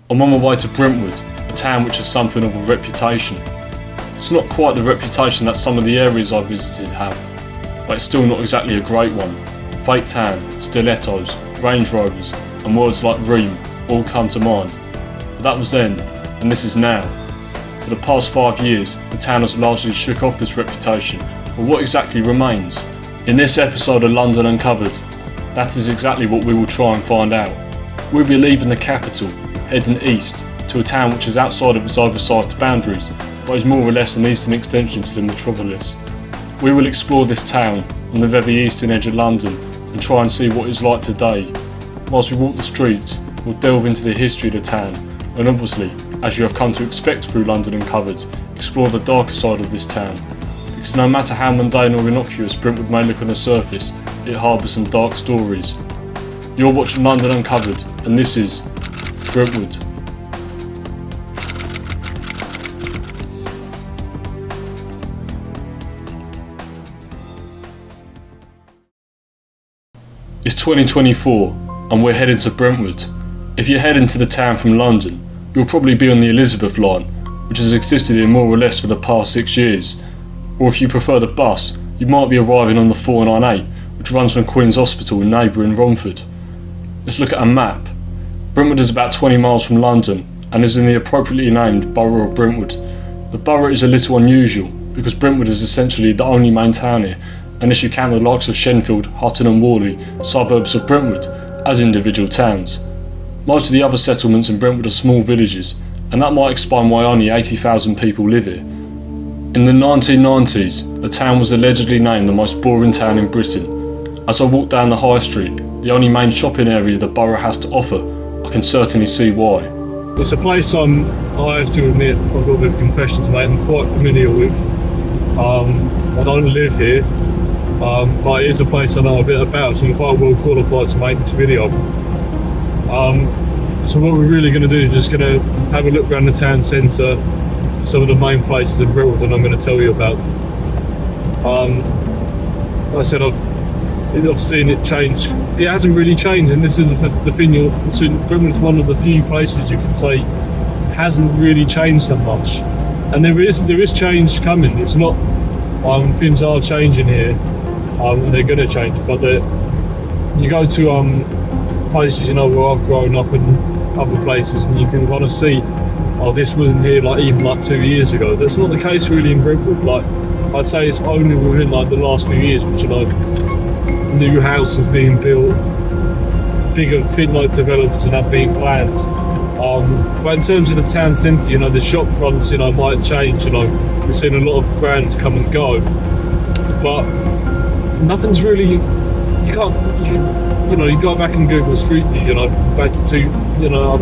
I'm on my way to Brentwood, a town which has something of a reputation. It's not quite the reputation that some of the areas I've visited have, but it's still not exactly a great one. Fake tan, stilettos, Range Rovers and words like ream all come to mind. But that was then, and this is now. For the past 5 years, the town has largely shook off this reputation, but what exactly remains? In this episode of London Uncovered, that is exactly what we will try and find out. We'll be leaving the capital, heading east to a town which is outside of its oversized boundaries, but is more or less an eastern extension to the metropolis. We will explore this town on the very eastern edge of London and try and see what it's like today. Whilst we walk the streets, we'll delve into the history of the town and obviously, as you have come to expect through London Uncovered, explore the darker side of this town. Because no matter how mundane or innocuous Brentwood may look on the surface, it harbours some dark stories. You're watching London Uncovered and this is Brentwood. It's 2024 and we're heading to Brentwood. If you're heading to the town from London, you'll probably be on the Elizabeth line, which has existed here more or less for the past 6 years. Or if you prefer the bus, you might be arriving on the 498, which runs from Queen's Hospital in neighbouring Romford. Let's look at a map. Brentwood is about 20 miles from London and is in the appropriately named borough of Brentwood. The borough is a little unusual because Brentwood is essentially the only main town here, unless you count the likes of Shenfield, Hutton and Worley, suburbs of Brentwood, as individual towns. Most of the other settlements in Brentwood are small villages, and that might explain why only 80,000 people live here. In the 1990s, the town was allegedly named the most boring town in Britain. As I walk down the high street, the only main shopping area the borough has to offer, I can certainly see why. It's a place I have to admit, I've got a bit of confession to make, I'm quite familiar with. I don't live here, but it is a place I know a bit about, so I'm quite well qualified to make this video. So what we're really going to do is just going to have a look around the town centre, some of the main places in Brentwood that I'm going to tell you about. Like I said, I've seen it change. It hasn't really changed, and this is the thing. Brentwood's one of the few places you can say hasn't really changed that much, and there is change coming. It's not things are changing here, and they're going to change. But you go to places, where I've grown up and other places, and you can kind of see, this wasn't here even 2 years ago. That's not the case really in Brentwood. I'd say it's only within the last few years, which new houses being built, bigger developments and that being planned. But in terms of the town centre, the shop fronts, might change. We've seen a lot of brands come and go, but nothing's really. You go back and Google Street View, back to 2012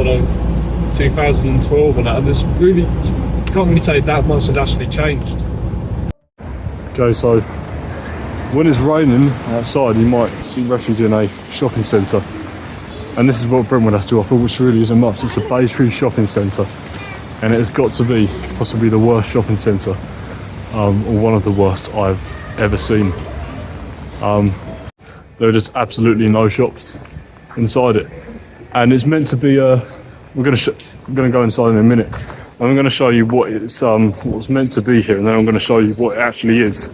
and that, and there's really, you can't really say that much has actually changed. Okay, so when it's raining outside, you might see refuge in a shopping centre, and this is what Brentwood has to offer, which really isn't much. It's a Bay Tree shopping centre, and it has got to be possibly the worst shopping centre, or one of the worst I've ever seen. There are just absolutely no shops inside it, and it's meant to be. We're going to go inside in a minute. I'm going to show you what what's meant to be here, and then I'm going to show you what it actually is.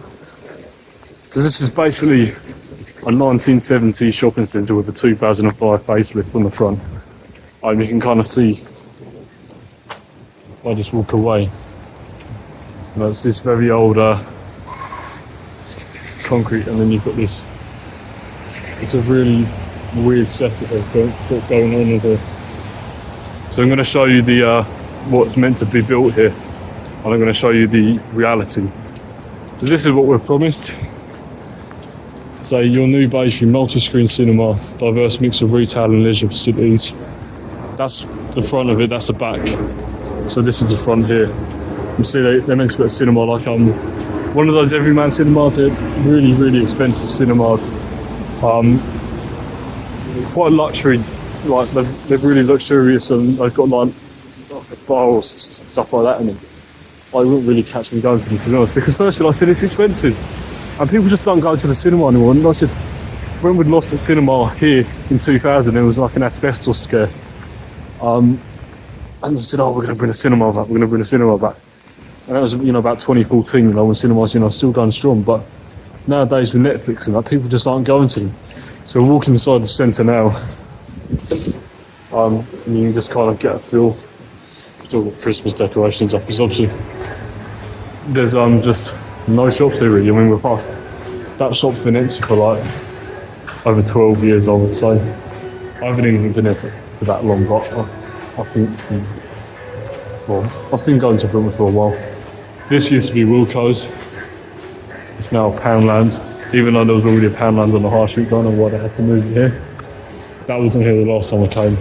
Because this is basically a 1970s shopping centre with a 2005 facelift on the front. You can kind of see. If I just walk away. It's this very old concrete, and then you've got this. It's a really weird setup going on with it. So I'm going to show you the what's meant to be built here, and I'm going to show you the reality. So this is what we're promised. So your new Bay Tree multi-screen cinema, diverse mix of retail and leisure facilities. That's the front of it. That's the back. So this is the front here. You see they're meant to be a cinema one of those everyman cinemas. They're really, really expensive cinemas. Quite luxury, they're really luxurious, and they've got bars, stuff like that in them. It wouldn't really catch me going to them, to be honest, because firstly I said it's expensive, and people just don't go to the cinema anymore. And I said, when we lost the cinema here in 2000, there was an asbestos scare. And they said, oh, we're going to bring a cinema back, we're going to bring a cinema back. And that was, about 2014, when cinemas, still going strong. But nowadays with Netflix and that, people just aren't going to them. So we're walking inside the centre now. And you can just kind of get a feel. Still got Christmas decorations up, because obviously there's just no shops here really. I mean, we're past, that shop's been empty for like over 12 years, I would say. I haven't even been here for that long, but I think, well, I've been going to Brentwood for a while. This used to be Wilco's. It's now Poundland, even though there was already a Poundland on the high street. Don't know why they had to move it here. That wasn't here the last time I came.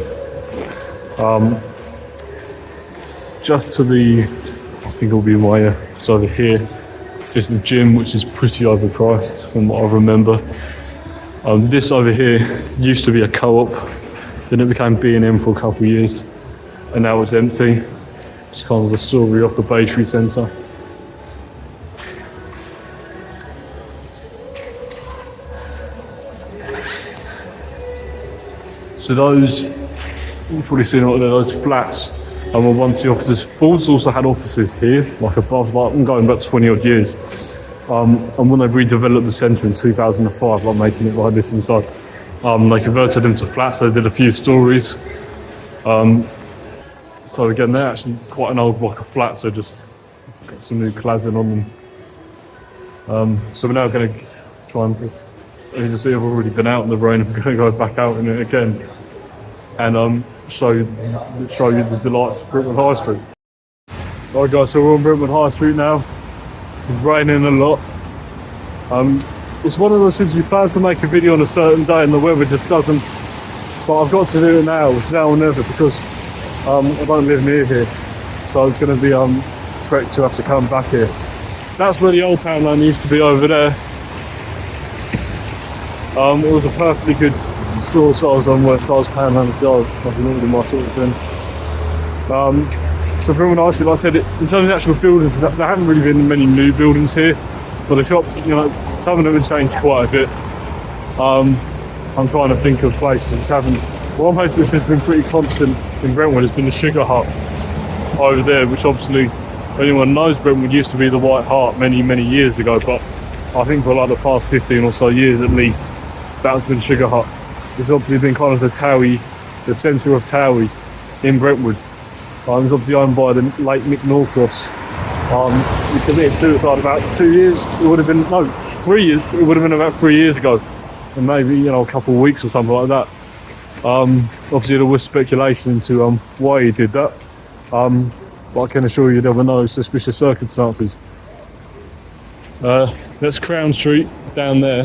Just to the, I think it'll be my, just over here, is the gym, which is pretty overpriced from what I remember. This over here used to be a co-op, then it became B&M for a couple of years, and now it's empty. It's kind of the story of the Baytree Centre. So those, you've probably seen all those flats, and were once the offices. Ford's also had offices here, like above, like I'm going about 20 odd years. And when they redeveloped the centre in 2005, like making it like this inside, they converted them to flats. They did a few stories. So again, they're actually quite an old block of flats. So just got some new cladding on them. So we're now going to try and, as you can see, I've already been out in the rain. I'm going to go back out in it again and show you the delights of Brentwood High Street. Alright guys, so we're on Brentwood High Street now. It's raining a lot. It's one of those things you plan to make a video on a certain day and the weather just doesn't. But I've got to do it now. It's now or never, because I don't live near here. So it's going to be trek to have to come back here. That's where the old Poundland used to be, over there. It was a perfectly good store size on where Stars Poundland go. Like an all my sort of thing. So from when I said, like I said, in terms of the actual buildings, there haven't really been many new buildings here. But the shops, some of them have changed quite a bit. I'm trying to think of places which haven't. One place which has been pretty constant in Brentwood has been the Sugar Hut over there, which obviously, if anyone knows, Brentwood used to be the White Hart many, many years ago, but I think for like the past 15 or so years at least, that's been Sugar Hut. It's obviously been kind of the TOWIE, the centre of TOWIE in Brentwood. It was obviously owned by the late Nick Norcross. He committed suicide about 2 years. It would have been, no, 3 years. It would have been about 3 years ago, and maybe a couple of weeks or something like that. Obviously there was speculation into why he did that, but I can assure you there were no suspicious circumstances. That's Crown Street down there.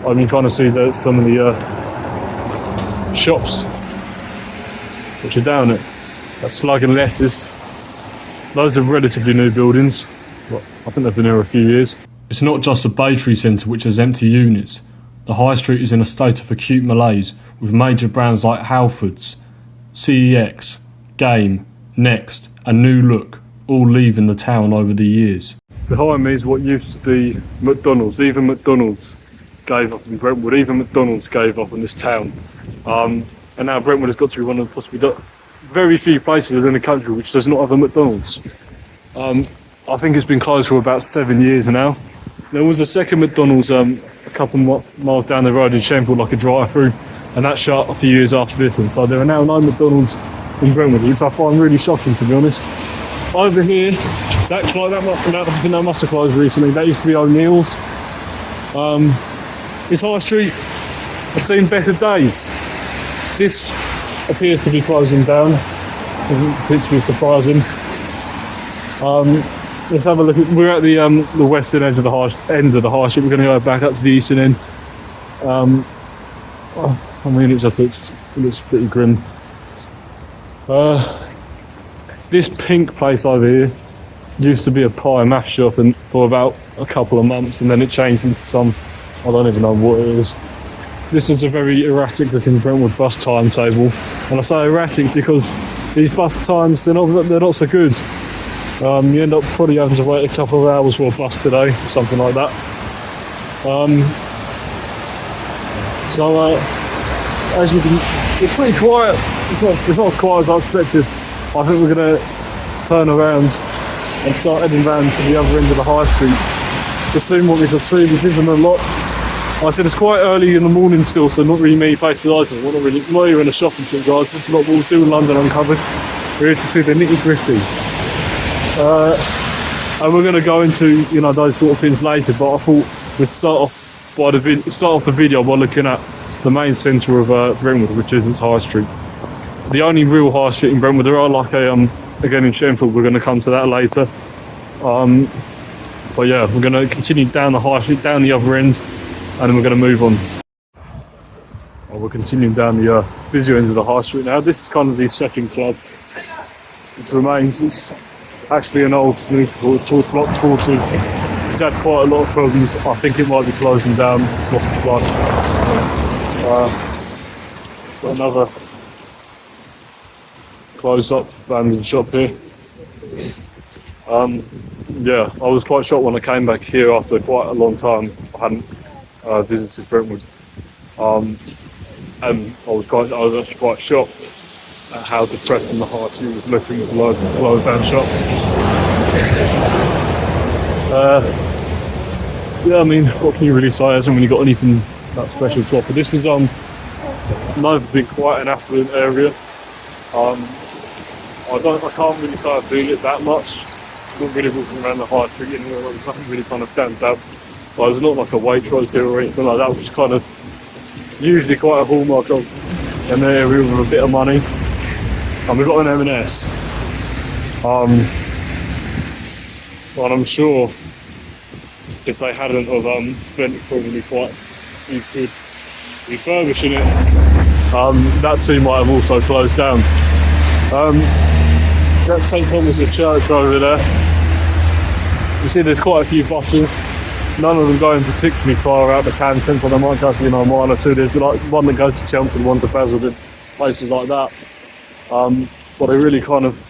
I can kind of see that some of the shops which are down it. That's Slug and Lettuce. Those are relatively new buildings. Well, I think they've been here a few years. It's not just the Baytree Centre which has empty units. The High Street is in a state of acute malaise, with major brands like Halfords, CEX, Game, Next and New Look all leaving the town over the years. Behind me is what used to be McDonald's. Even McDonald's gave up in Brentwood. Even McDonald's gave up in this town. And now Brentwood has got to be one of the possibly very few places in the country which does not have a McDonald's. I think it's been closed for about 7 years now. There was a second McDonald's a couple miles down the road in Sheffield, like a drive-through, and that shut a few years after this one. So there are now no McDonald's in Brentwood, which I find really shocking, to be honest. Over here, that must have closed recently. That used to be O'Neill's. This High Street has seen better days. This appears to be closing down. Isn't particularly surprising. Let's have a look. We're at the western edge of the high street. We're going to go back up to the eastern end. I mean, it looks pretty grim. This pink place over here used to be a pie and mash shop, and for about a couple of months, and then it changed into some, I don't even know what it is. This is a very erratic looking Brentwood bus timetable, and I say erratic because these bus times, they're not so good. You end up probably having to wait a couple of hours for a bus today, something like that. As you can, it's pretty quiet. It's not as quiet as I expected. I think we're going to turn around and start heading round to the other end of the high street to see what we can see, which isn't a lot. Like I said, it's quite early in the morning still, so not really many places open. We're not even in a shopping trip, guys. This is what we'll do in London Uncovered. We're here to see the nitty gritty. And we're going to go into, you know, those sort of things later, but I thought we'd start off the video by looking at the main centre of Brentwood, which is its high street. The only real high street in Brentwood. There are like a again in Sheffield. We're going to come to that later. But yeah, we're going to continue down the high street, down the other end, and then we're going to move on. We're continuing down the busier end of the high street now. This is kind of the second club. It remains. It's actually an old snooker club. It's called Block 40. It's had quite a lot of problems. I think it might be closing down. It's lost its license. Got another closed up abandoned shop here. Yeah, I was quite shocked when I came back here after quite a long time. I hadn't visited Brentwood, and I was actually quite shocked at how depressing the high street was looking with loads of closed down shops. Yeah, I mean, what can you really say? Hasn't really got anything that special to offer. This was never been quite an affluent area. I can't really say I feel it that much. Not really walking around the high street anywhere. There's nothing really kind of stands out. But there's not like a Waitrose here or anything like that, which is kind of usually quite a hallmark of an area with a bit of money. And we've got an M&S. But I'm sure if they hadn't have spent probably quite a few quid refurbishing it, that too might have also closed down. That's St Thomas's Church over there. You see there's quite a few buses. None of them going particularly far out the town centre. They might go to, you know, a mile or two. There's like one that goes to Chelmsford, one to Basildon, places like that. But they really kind of,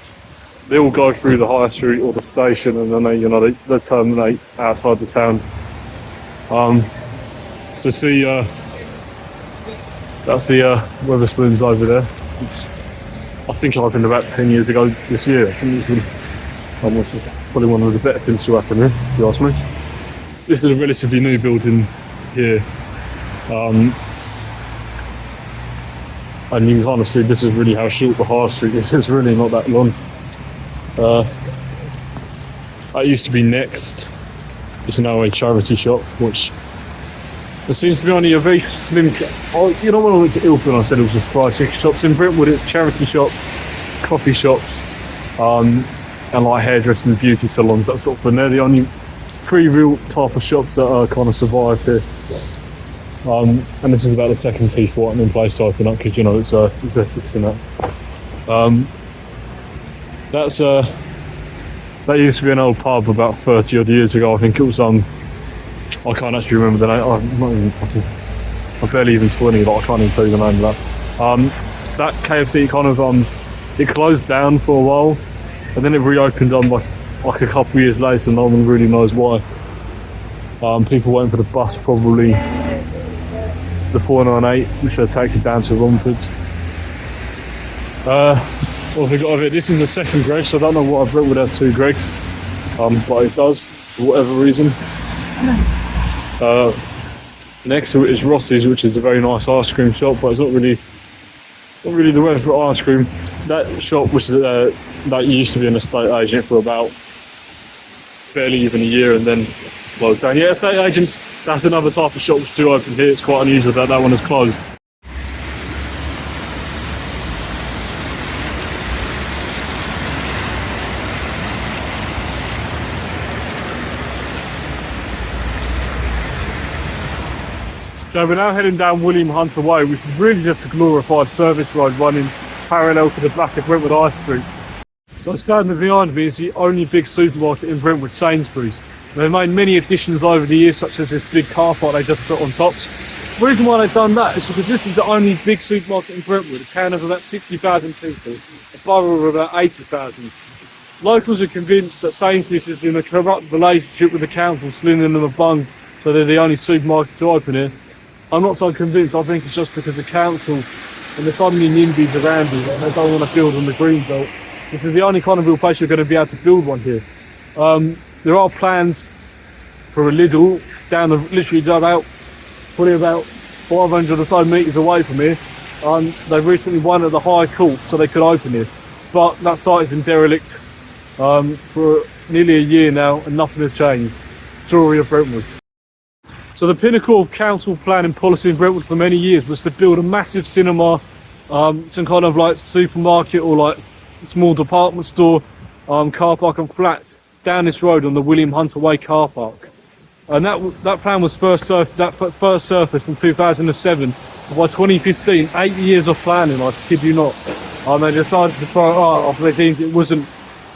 they all go through the high street or the station, and then they terminate outside the town. So see, that's the Wetherspoons over there. I think I opened about 10 years ago this year. I think it's probably one of the better things to happen here, if you ask me. This is a relatively new building here. And you can kind of see this is really how short the high street is. It's really not that long. That used to be Next. It's now a charity shop, which there seems to be only a very slim... you know, when I went to Eltham, I said it was just fried chicken shops. In Brentwood, it's charity shops, coffee shops, and like hairdressing and beauty salons, that sort of thing. They're the only three real type of shops that kind of survive here. And this is about the second teeth whitening place to open up, because you know it's Essex and that. That used to be an old pub about 30 odd years ago. I think it was I can't actually remember the name. I'm barely even 20, but I can't even tell you the name of that. That KFC kind of it closed down for a while, and then it reopened like a couple of years later. No one really knows why. People waiting for the bus, probably the 498, which takes it down to Romford's. What have we got of it? This is a second Greggs, so I don't know what I've Brentwood has two Greggs, but it does for whatever reason. Next to it is Ross's, which is a very nice ice cream shop, but it's not really the weather for ice cream. That shop, which is that used to be an estate agent for about barely even a year, and then closed down. Yeah, estate agents, that's another type of shop which do open here. It's quite unusual that one is closed. So we're now heading down William Hunter Way, which is really just a glorified service road running parallel to the back of Brentwood High Street. So standing behind me is the only big supermarket in Brentwood, Sainsbury's. They've made many additions over the years, such as this big car park they just put on top. The reason why they've done that is because this is the only big supermarket in Brentwood, a town of about 60,000 people, a borough of about 80,000. Locals are convinced that Sainsbury's is in a corrupt relationship with the council, slinging them a bung, so they're the only supermarket to open here. I'm not so convinced. I think it's just because the council and there's so many NIMBYs around them, and they don't want to build on the green belt. This is the only kind of real place you're going to be able to build one here. There are plans for a Lidl down the, literally probably about 500 or so metres away from here. They've recently won at the High Court so they could open it. But that site has been derelict for nearly a year now and nothing has changed. Story of Brentwood. So the pinnacle of council planning policy in Brentwood for many years was to build a massive cinema, some kind of like supermarket or like small department store, car park and flats down this road on the William Hunter Way car park. And that plan was first surfaced in 2007. By 2015, 8 years of planning, I kid you not, they decided to throw it out after they deemed it wasn't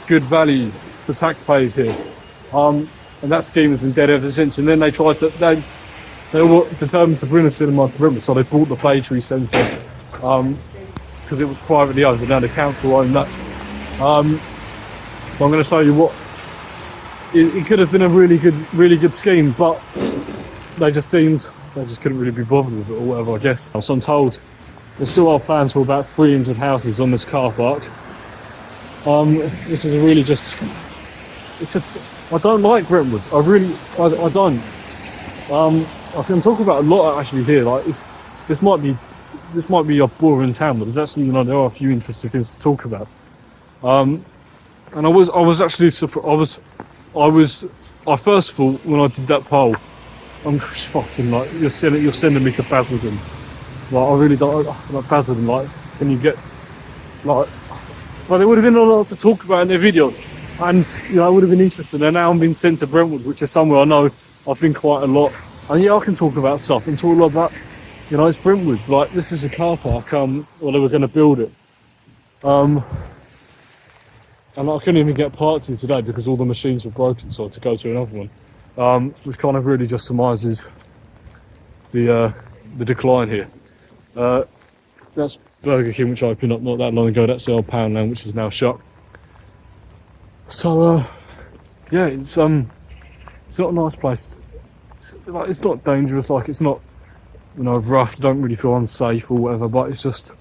good value for taxpayers here. And that scheme has been dead ever since. And then they were determined to bring a cinema to Brentwood, so they bought the Bay Tree Centre because it was privately owned, but now the council owned that. So I'm going to show you what it could have been a really good scheme, but they just couldn't really be bothered with it or whatever, I guess. So I'm told there still are plans for about 300 houses on this car park. This is really just, I don't like Brentwood. I don't. I can talk about a lot actually here. Like this might be a boring town, but there's actually, there are a few interesting things to talk about. And I was actually surprised. I first of all, when I did that poll, I'm fucking like, you're sending me to Basildon. Like, I really don't like Basildon. Like, can you get like? Well, there would have been a lot to talk about in their video, and I would have been interested. And now I'm being sent to Brentwood, which is somewhere I know I've been quite a lot. And yeah, I can talk about stuff and talk a lot about, it's Brentwood. Like, this is a car park. Well, they were going to build it. And I couldn't even get parked here today because all the machines were broken, so I had to go to another one, which kind of really just surmises the decline here. That's Burger King, which opened up not that long ago. That's the old Poundland, which is now shut. So yeah, it's not a nice place. It's not dangerous. Like, it's not rough. You don't really feel unsafe or whatever. But it's just.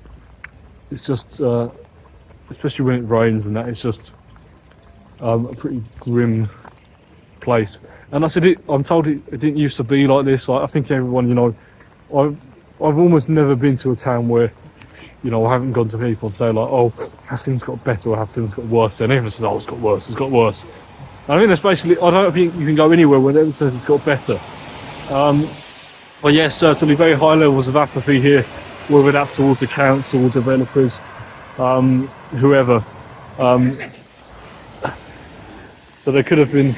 Especially when it rains and that, it's just a pretty grim place. And I'm told it didn't used to be like this. Like, I think everyone, I've almost never been to a town where, I haven't gone to people and say like, oh, have things got better or have things got worse? And everyone says, oh, it's got worse, it's got worse. And I think that's basically, I don't think you can go anywhere where everyone says it's got better. But yes, certainly very high levels of apathy here, whether that's towards the council, developers, whoever. So there could have been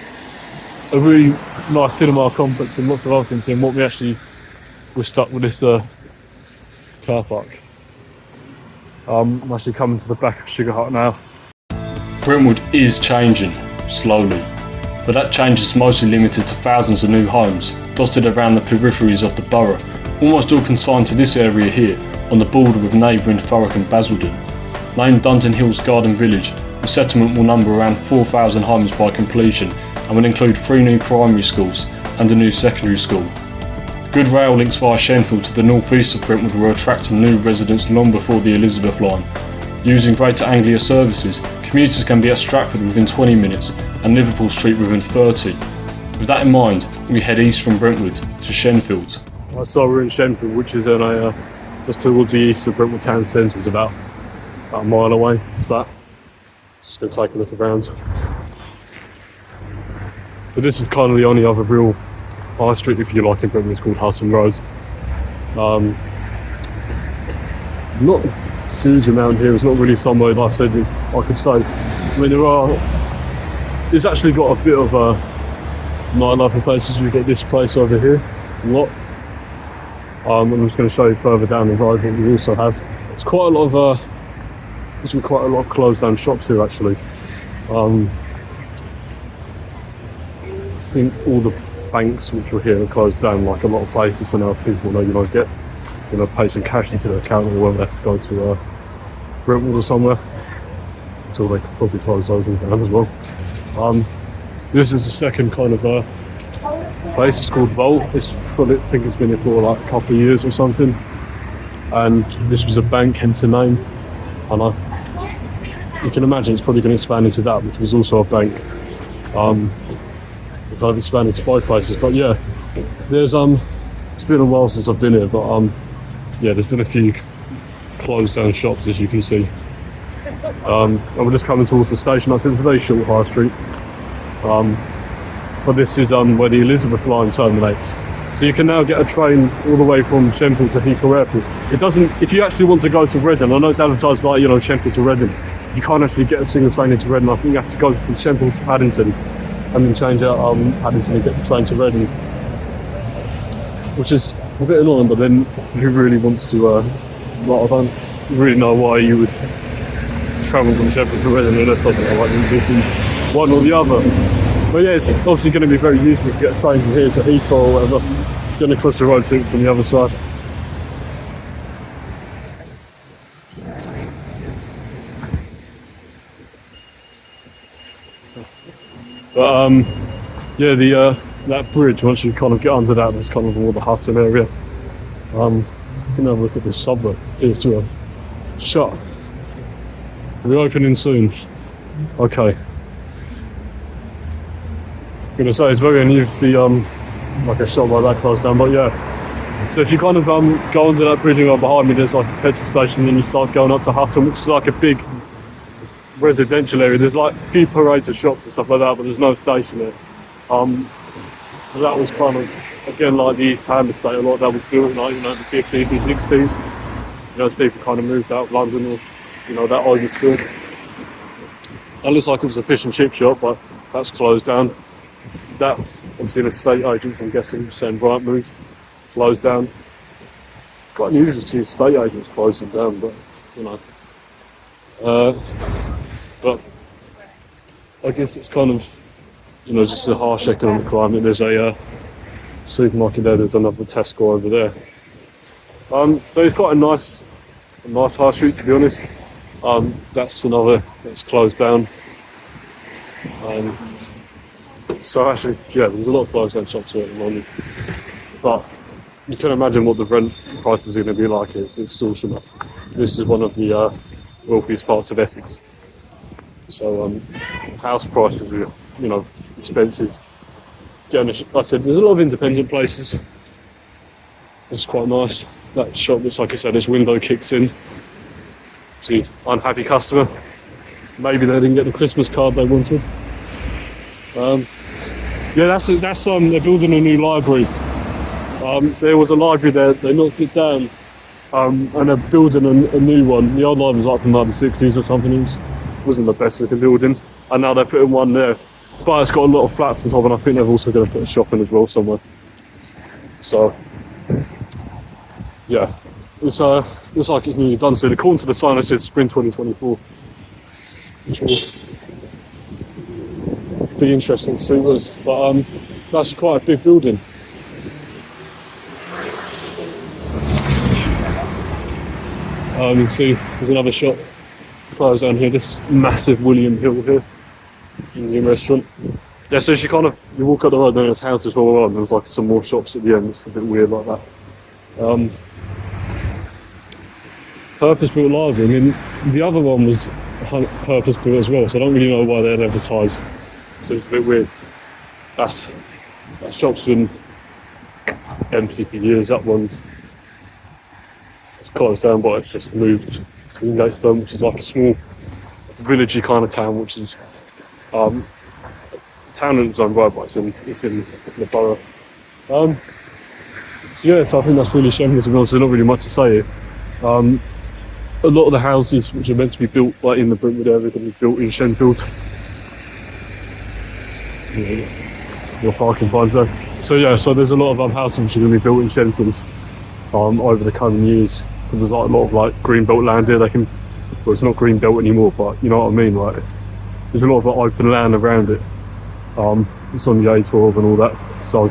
a really nice cinema complex and lots of other things, and what we actually were stuck with this car park. I'm actually coming to the back of Sugar Hut now. Brentwood is changing, slowly, but that change is mostly limited to thousands of new homes dotted around the peripheries of the borough, almost all consigned to this area here, on the border with neighbouring Thurrock and Basildon. Named Dunton Hills Garden Village, the settlement will number around 4,000 homes by completion and will include 3 new primary schools and a new secondary school. Good rail links via Shenfield to the north east of Brentwood were attracting new residents long before the Elizabeth line. Using Greater Anglia services, commuters can be at Stratford within 20 minutes and Liverpool Street within 30. With that in mind, we head east from Brentwood to Shenfield. So we're in Shenfield, which is just towards the east of Brentwood town centre. It's about a mile away. So just going to take a look around. So this is kind of the only other real high street, if you like, in Brentwood. It's called Hudson Road. Not a huge amount here. It's not really somewhere, like I said, I could say. I mean, it's actually got a bit of nightlife in places. We get this place over here a lot. I'm just going to show you further down the road what we also have. There's quite a lot of closed down shops here actually. I think all the banks which were here are closed down, like a lot of places, so now if people pay some cash into their account or whether they have to go to Brentwood or somewhere, so they could probably close those ones down as well. This is the second kind of place. It's called Vault. I think it's been here for like a couple of years or something, and this was a bank, hence the name. And you can imagine it's probably going to expand into that, which was also a bank. It kind of expanded to both places, but yeah, there's it's been a while since I've been here, but yeah, there's been a few closed down shops, as you can see. And we're just coming towards the station. I said it's a very short high street, but this is where the Elizabeth line terminates. So you can now get a train all the way from Sheffield to Heathrow Airport. It doesn't, if you actually want to go to Reading, I know it's advertised like, you know, Sheffield to Reading, you can't actually get a single train into Reading. I think you have to go from Sheffield to Paddington and then change out Paddington and get the train to Reading, which is a bit annoying. But then who really wants to, well, I don't really know why you would travel from Sheffield to Reading unless I like one or the other. But yeah, it's obviously going to be very useful to get a train from here to Heathrow or whatever, going across the road to from the other side. But yeah, that bridge, once you kind of get under that, there's kind of all the Hutton area. You can have a look at this subway. It's shut. Reopening soon. Okay. I'm gonna say it's very unusual to see like a shop like that closed down, but yeah. So if you kind of go under that bridge and go behind me, there's like a petrol station, and then you start going up to Hutton, which is like a big residential area. There's like a few parades of shops and stuff like that, but there's no station there. But that was kind of, again, like the East Ham estate. A lot of that was built in, like, you know, the 50s and 60s. You know, as people kind of moved out of London, or, you know, that overspill. That looks like it was a fish and chip shop, but that's closed down. That's obviously an estate agents, I'm guessing, saying right move, closed down. Quite unusual to see estate agents closing down, but, you know. But I guess it's kind of, you know, just a harsh economic climate. There's a supermarket there, there's another Tesco over there. So it's quite a nice high street, to be honest. That's another that's closed down. So actually, yeah, there's a lot of closed down shops here at the moment. But you can imagine what the rent prices are going to be like here. It's extortionate. This is one of the wealthiest parts of Essex. So house prices are, you know, expensive. Like I said, there's a lot of independent places. It's quite nice. That shop looks like I said, this window kicks in. See, unhappy customer. Maybe they didn't get the Christmas card they wanted. Yeah, that's they're building a new library. There was a library there, they knocked it down, and they're building a new one. The old library was like from like the 60s or something. It wasn't the best looking building, and now they're putting one there. But it's got a lot of flats on top, and I think they're also going to put a shop in as well somewhere. So, yeah, it's looks like it's nearly done. So according to the sign, it said spring 2024, which will be interesting to see what it is. But that's quite a big building. You can see there's another shop closed down here. This massive William Hill here, Indian restaurant. Yeah, so you walk up the road, and there's houses all around. There's like some more shops at the end. It's a bit weird like that. Purpose-built library. I mean, the other one was purpose-built as well, so I don't really know why they'd advertise. So it's a bit weird. That shop's been empty for years. That one, it's closed down, but it's just moved to Eltham, which is like a small villagey kind of town, which is town in its own right, but it's in the borough. So yeah, so I think that's really shameful, to be honest. There's not really much to say here. A lot of the houses which are meant to be built like in the Brentwood area are going to be built in Sheffield. Your parking fines there. So yeah, so there's a lot of houses which are going to be built in Sheffield over the coming years. Because there's like a lot of like greenbelt land here. Well, it's not greenbelt anymore, but you know what I mean. Like, there's a lot of like, open land around it. It's on the A12 and all that. So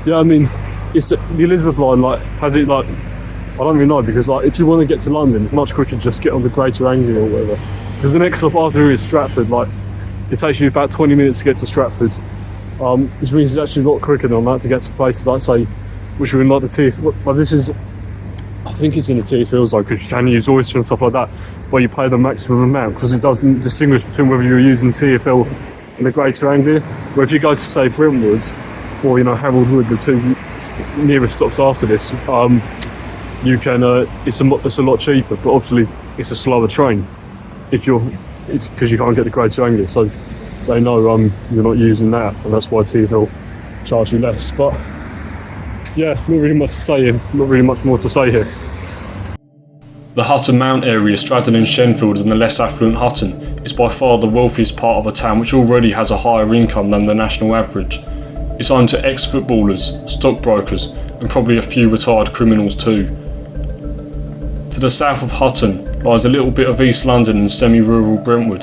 yeah, I mean, it's the Elizabeth line. Like, has it like? I don't really know, because like if you want to get to London, it's much quicker to just get on the Greater Anglia or whatever. Because the next stop after here is Stratford. Like, it takes you about 20 minutes to get to Stratford, which means it's actually a lot quicker than that to get to places like, say, which are in like the teeth. Like, this is I think it's in the TFL zone because you can use oyster and stuff like that, but you pay the maximum amount because it doesn't distinguish between whether you're using TFL in the Greater Anglia. Where if you go to say Brentwood or Harold Wood, the two nearest stops after this, you can it's a lot cheaper, but obviously it's a slower train because you can't get the Greater Anglia, so they know you're not using that, and that's why TFL charge you less. But yeah, not really much to say here. Not really much more to say here. The Hutton Mount area, straddling Shenfield and the less affluent Hutton, is by far the wealthiest part of a town which already has a higher income than the national average. It's home to ex-footballers, stockbrokers, and probably a few retired criminals too. To the south of Hutton lies a little bit of East London and semi-rural Brentwood.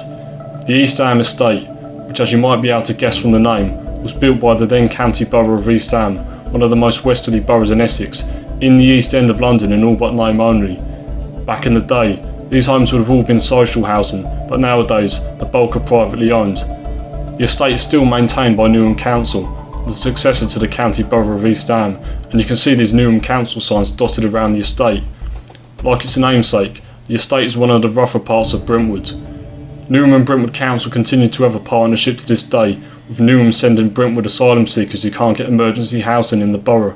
The East Ham estate, which as you might be able to guess from the name, was built by the then county borough of East Ham, one of the most westerly boroughs in Essex, in the East End of London in all but name only. Back in the day, these homes would have all been social housing, but nowadays the bulk are privately owned. The estate is still maintained by Newham Council, the successor to the county borough of East Ham, and you can see these Newham Council signs dotted around the estate. Like its namesake, the estate is one of the rougher parts of Brentwood. Newham and Brentwood Council continue to have a partnership to this day, with Newham sending Brentwood asylum seekers who can't get emergency housing in the borough.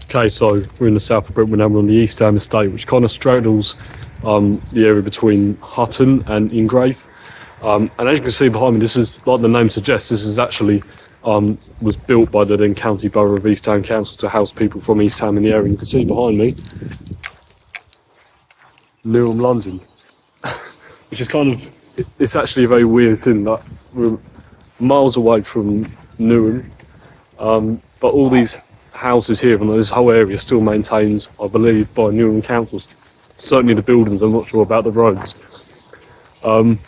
Okay, so we're in the south of Brentwood now. We're on the East Ham estate, which kind of straddles the area between Hutton and Ingrave. And as you can see behind me, this is, like the name suggests, this is actually was built by the then county borough of East Ham Council to house people from East Ham in the area. And you can see behind me Newham, London, which is kind of, it's actually a very weird thing that we're miles away from Newham, but all these houses here and this whole area still maintains, I believe, by Newham Council, certainly the buildings. I'm not sure about the roads. And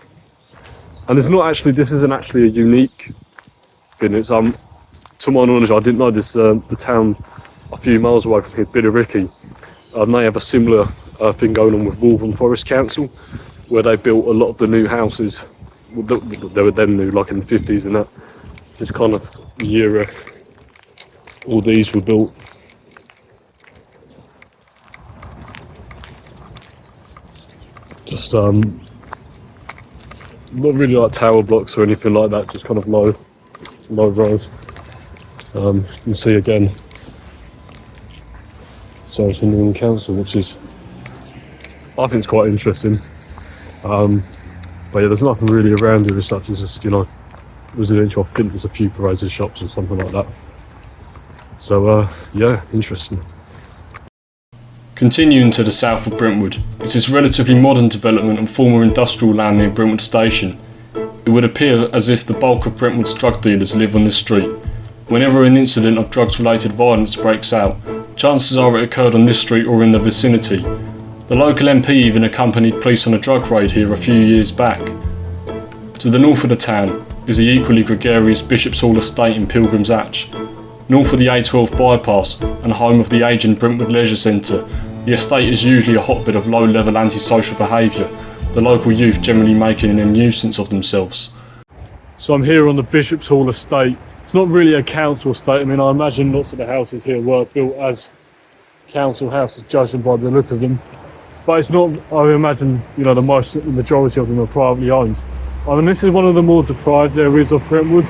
it's not actually, this isn't actually a unique thing. It's to my knowledge, I didn't know this, the town a few miles away from here, Billericay, they have a similar thing going on with Waltham Forest Council, where they built a lot of the new houses. They were then new, like in the 50s and that. Just kind of year all these were built. Just not really like tower blocks or anything like that, just kind of low rise. You can see again, so it's the Newham Council, which is, I think it's quite interesting. But yeah, there's nothing really around here as such. It's just, residential. I think there's a few parades shops or something like that. So yeah, interesting. Continuing to the south of Brentwood is this relatively modern development and former industrial land near Brentwood Station. It would appear as if the bulk of Brentwood's drug dealers live on this street. Whenever an incident of drugs-related violence breaks out, chances are it occurred on this street or in the vicinity. The local MP even accompanied police on a drug raid here a few years back. To the north of the town is the equally gregarious Bishop's Hall estate in Pilgrim's Hatch. North of the A12 bypass and home of the aging Brentwood Leisure Centre, the estate is usually a hotbed of low-level antisocial behaviour, the local youth generally making a nuisance of themselves. So I'm here on the Bishop's Hall estate. It's not really a council estate. I mean, I imagine lots of the houses here were built as council houses, judging by the look of them. But it's not, I imagine, the majority of them are privately owned. I mean, this is one of the more deprived areas of Brentwood.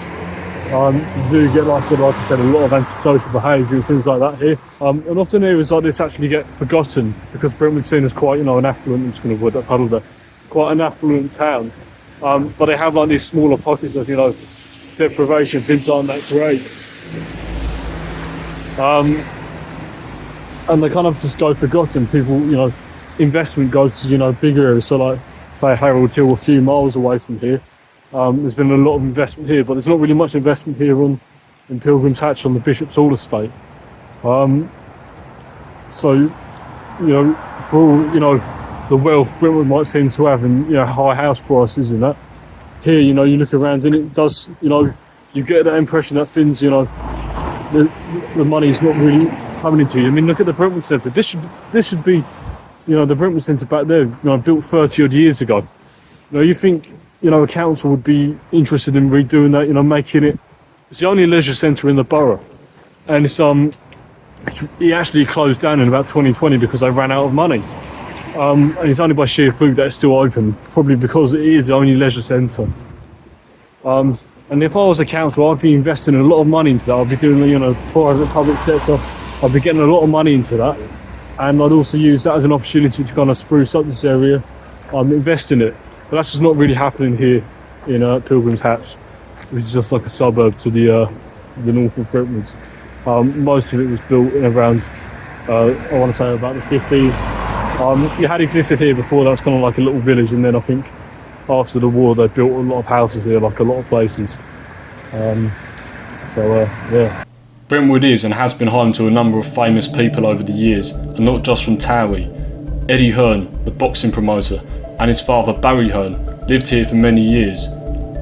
You do get, like I said, a lot of antisocial behaviour and things like that here. And often areas like this actually get forgotten because Brentwood's seen as quite, an affluent, I'm just going to avoid that puddle there, quite an affluent town. But they have like these smaller pockets of, deprivation. Things aren't that great. And they kind of just go forgotten. People, investment goes to, bigger areas. So like, say Harold Hill, a few miles away from here. There's been a lot of investment here, but there's not really much investment here in Pilgrim's Hatch on the Bishop's Hall estate. So, for all, the wealth Brentwood might seem to have and, high house prices and that, here, you look around and it does, you get that impression that things, the money's not really coming into you. I mean, look at the Brentwood Centre. This should be, the Brentwood Centre back there, built 30 odd years ago. You think, a council would be interested in redoing that, making it, it's the only leisure centre in the borough. And it's It actually closed down in about 2020 because they ran out of money. And it's only by sheer fluke that it's still open, probably because it is the only leisure centre. And if I was a council, I'd be investing a lot of money into that. I'd be doing, private, public sector. I'd be getting a lot of money into that. And I'd also use that as an opportunity to kind of spruce up this area, invest in it. But that's just not really happening here in Pilgrim's Hatch, which is just like a suburb to the north of Brentwood. Most of it was built in around, I want to say about the 50s. It had existed here before. That was kind of like a little village, and then I think after the war they built a lot of houses here, like a lot of places. Yeah. Brentwood is and has been home to a number of famous people over the years, and not just from TOWIE. Eddie Hearn, the boxing promoter, and his father Barry Hearn lived here for many years.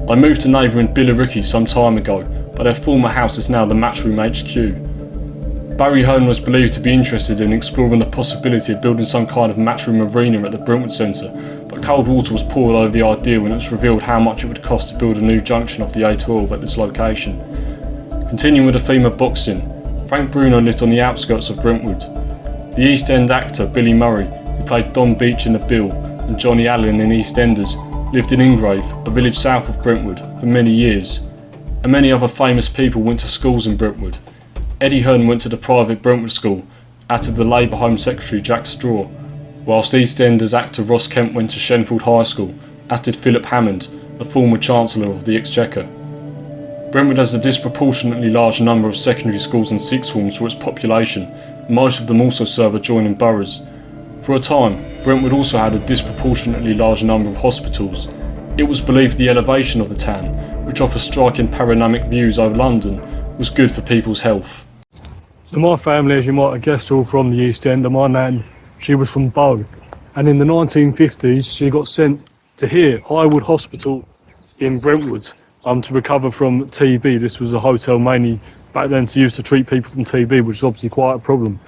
They moved to neighbouring Billericay some time ago, but their former house is now the Matchroom HQ. Barry Hearn was believed to be interested in exploring the possibility of building some kind of Matchroom arena at the Brentwood Centre, but cold water was poured over the idea when it was revealed how much it would cost to build a new junction off the A12 at this location. Continuing with the theme of boxing, Frank Bruno lived on the outskirts of Brentwood. The East End actor Billy Murray, who played Don Beach in The Bill, and Johnny Allen in EastEnders, lived in Ingrave, a village south of Brentwood, for many years. And many other famous people went to schools in Brentwood. Eddie Hearn went to the private Brentwood school, as did the Labour Home Secretary Jack Straw, whilst EastEnders actor Ross Kemp went to Shenfield High School, as did Philip Hammond, the former Chancellor of the Exchequer. Brentwood has a disproportionately large number of secondary schools and sixth forms for its population, and most of them also serve adjoining boroughs. For a time, Brentwood also had a disproportionately large number of hospitals. It was believed the elevation of the town, which offers striking panoramic views over London, was good for people's health. So my family, as you might have guessed, are all from the East End, and my nan, she was from Bow. And in the 1950s, she got sent to here, Highwood Hospital in Brentwood, to recover from TB. This was a hotel mainly back then to use to treat people from TB, which is obviously quite a problem.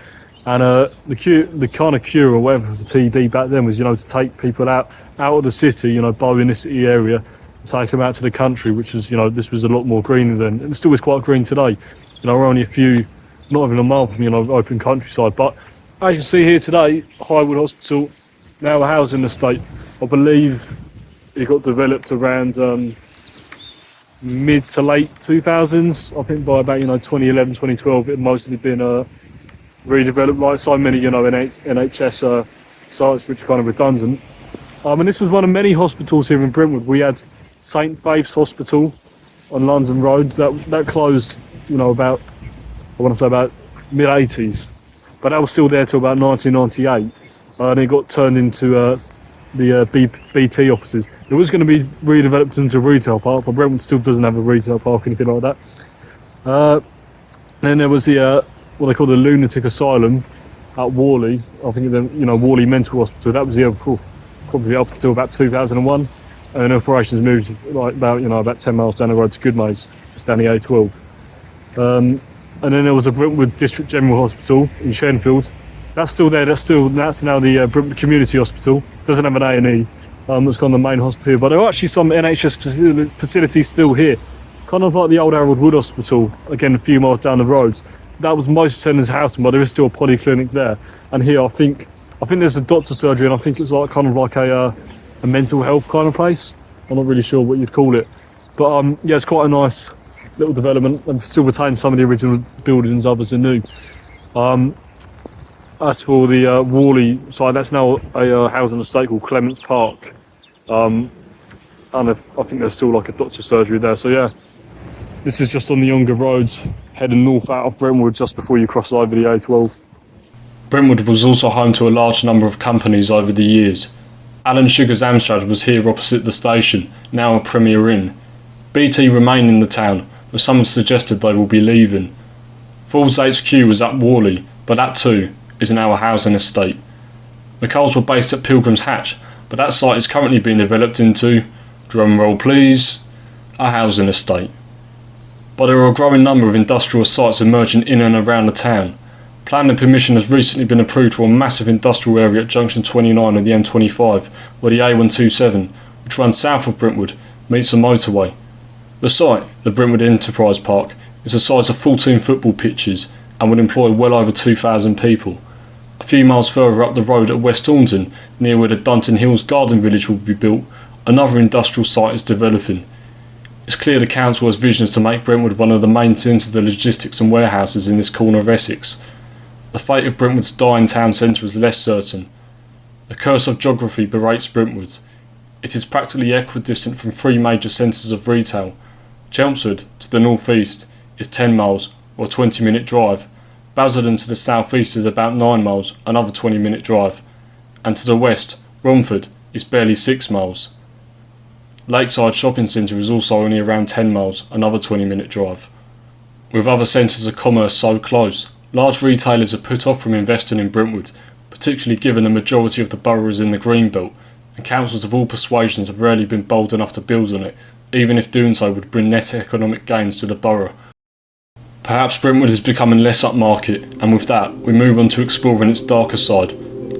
And the kind of cure or whatever for TB back then was, to take people out of the city, Bow in this city area, and take them out to the country, which was, this was a lot more greener then, and it still is quite green today. We're only a few, not even a mile from, open countryside. But as you can see here today, Highwood Hospital, now a housing estate. I believe it got developed around mid to late 2000s. I think by about 2011, 2012, it had mostly been redeveloped like so many NHS sites which are kind of redundant. And this was one of many hospitals here in Brentwood. We had St Faith's Hospital on London Road that closed, about mid 80s, but that was still there till about 1998, and it got turned into the BT offices. It was going to be redeveloped into a retail park, but Brentwood still doesn't have a retail park or anything like that. Then there was the what they call the lunatic asylum at Worley. I think Worley Mental Hospital. That was here probably up until about 2001, and then operations moved about 10 miles down the road to Goodmayes, just down the A12. And then there was a Brentwood District General Hospital in Shenfield. That's still there. That's now the Brentwood Community Hospital. Doesn't have an A&E. That's kind of the main hospital here, but there are actually some NHS facilities still here, kind of like the old Harold Wood Hospital, again a few miles down the road. That was most centres Houston, but there is still a polyclinic there. And here I think there's a doctor's surgery, and I think it's like kind of like a mental health kind of place. I'm not really sure what you'd call it, but yeah, it's quite a nice little development, and still retains some of the original buildings, others are new. As for the Worley side, that's now a housing estate called Clements Park, and I think there's still like a doctor's surgery there. So yeah, this is just on the younger roads heading north out of Brentwood just before you cross over the A12. Brentwood was also home to a large number of companies over the years. Alan Sugar's Amstrad was here opposite the station, now a Premier Inn. BT remain in the town, but some have suggested they will be leaving. Ford's HQ was at Worley, but that too is now a housing estate. McCall's were based at Pilgrim's Hatch, but that site is currently being developed into, drum roll please, a housing estate. But there are a growing number of industrial sites emerging in and around the town. Planning permission has recently been approved for a massive industrial area at junction 29 of the M25, where the A127, which runs south of Brentwood, meets the motorway. The site, the Brentwood Enterprise Park, is the size of 14 football pitches and would employ well over 2,000 people. A few miles further up the road at West Taunton, near where the Dunton Hills Garden Village will be built, another industrial site is developing. It's clear the council has visions to make Brentwood one of the main centres of the logistics and warehouses in this corner of Essex. The fate of Brentwood's dying town centre is less certain. The curse of geography berates Brentwood. It is practically equidistant from three major centres of retail. Chelmsford, to the north east, is 10 miles or a 20-minute drive. Basildon to the south east is about 9 miles, another 20-minute drive. And to the west, Romford is barely 6 miles. Lakeside Shopping Centre is also only around 10 miles, another 20-minute drive. With other centres of commerce so close, large retailers are put off from investing in Brentwood, particularly given the majority of the borough is in the Greenbelt, and councils of all persuasions have rarely been bold enough to build on it, even if doing so would bring net economic gains to the borough. Perhaps Brentwood is becoming less upmarket, and with that, we move on to exploring its darker side.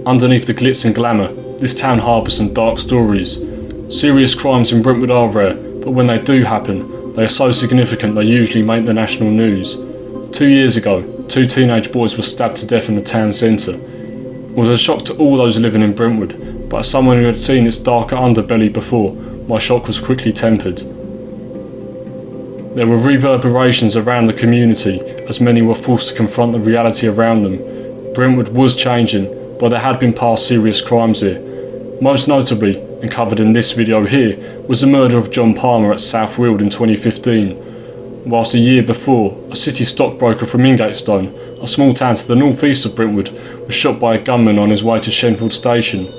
Underneath the glitz and glamour, this town harbours some dark stories. Serious crimes in Brentwood are rare, but when they do happen, they are so significant they usually make the national news. 2 years ago, 2 teenage boys were stabbed to death in the town centre. It was a shock to all those living in Brentwood, but as someone who had seen its darker underbelly before, my shock was quickly tempered. There were reverberations around the community as many were forced to confront the reality around them. Brentwood was changing, but there had been past serious crimes here. Most notably, and covered in this video here, was the murder of John Palmer at South Weald in 2015. Whilst a year before, a city stockbroker from Ingatestone, a small town to the north east of Brentwood, was shot by a gunman on his way to Shenfield Station.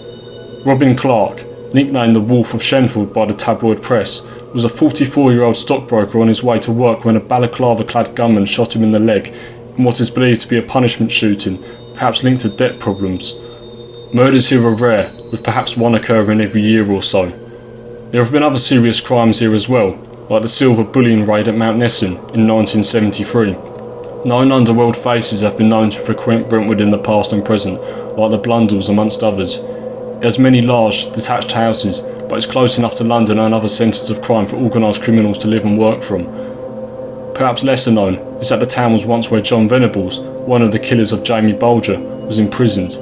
Robin Clark, nicknamed the Wolf of Shenfield by the tabloid press, was a 44-year-old stockbroker on his way to work when a balaclava-clad gunman shot him in the leg in what is believed to be a punishment shooting, perhaps linked to debt problems. Murders here are rare, with perhaps one occurring every year or so. There have been other serious crimes here as well, like the silver bullion raid at Mount Nesson in 1973. Known underworld faces have been known to frequent Brentwood in the past and present, like the Blundells amongst others. It has many large, detached houses, but it's close enough to London and other centres of crime for organised criminals to live and work from. Perhaps lesser known is that the town was once where John Venables, one of the killers of Jamie Bolger, was imprisoned,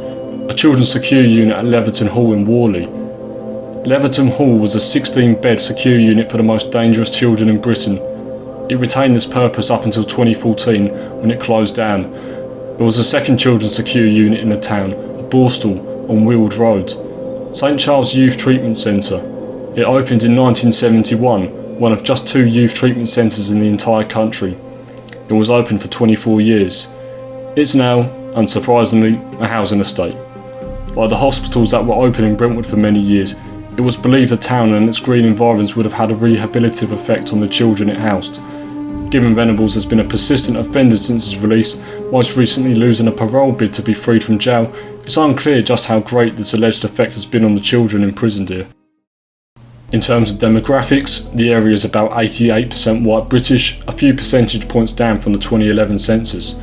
a children's secure unit at Leverton Hall in Worley. Leverton Hall was a 16-bed secure unit for the most dangerous children in Britain. It retained this purpose up until 2014 when it closed down. There was a second children's secure unit in the town, at Borstal on Weald Road. St Charles Youth Treatment Centre. It opened in 1971, one of just 2 youth treatment centres in the entire country. It was open for 24 years. It's now, unsurprisingly, a housing estate. Like the hospitals that were open in Brentwood for many years, it was believed the town and its green environs would have had a rehabilitative effect on the children it housed. Given Venables has been a persistent offender since his release, most recently losing a parole bid to be freed from jail, it's unclear just how great this alleged effect has been on the children imprisoned here. In terms of demographics, the area is about 88% white British, a few percentage points down from the 2011 census.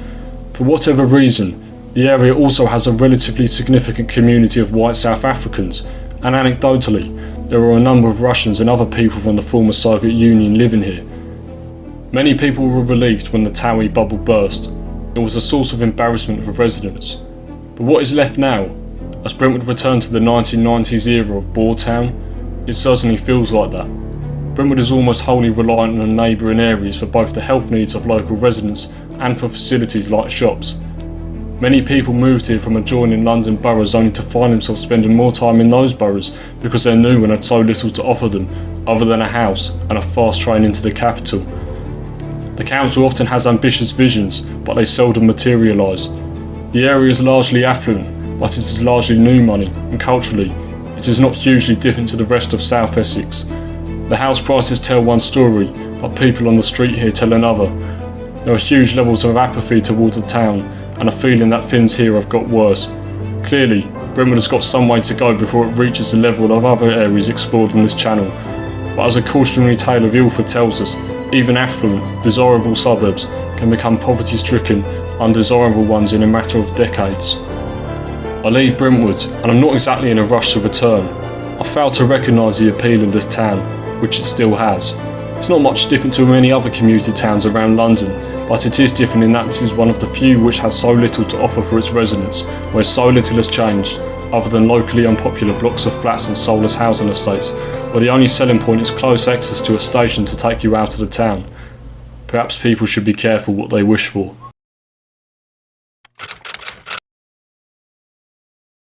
For whatever reason, the area also has a relatively significant community of white South Africans, and anecdotally, there are a number of Russians and other people from the former Soviet Union living here. Many people were relieved when the TOWIE bubble burst. It was a source of embarrassment for residents. But what is left now? As Brentwood returned to the 1990s era of Boar Town, it certainly feels like that. Brentwood is almost wholly reliant on neighbouring areas for both the health needs of local residents and for facilities like shops. Many people moved here from adjoining London boroughs only to find themselves spending more time in those boroughs because their new one had so little to offer them other than a house and a fast train into the capital. The council often has ambitious visions, but they seldom materialise. The area is largely affluent, but it is largely new money, and culturally, it is not hugely different to the rest of South Essex. The house prices tell one story, but people on the street here tell another. There are huge levels of apathy towards the town, and a feeling that things here have got worse. Clearly, Brentwood has got some way to go before it reaches the level of other areas explored on this channel. But as a cautionary tale of Ilford tells us, even affluent, desirable suburbs can become poverty-stricken, undesirable ones in a matter of decades. I leave Brentwood, and I'm not exactly in a rush to return. I fail to recognise the appeal of this town, which it still has. It's not much different to many other commuter towns around London, but it is different in that this is one of the few which has so little to offer for its residents, where so little has changed, other than locally unpopular blocks of flats and soulless housing estates, where the only selling point is close access to a station to take you out of the town. Perhaps people should be careful what they wish for.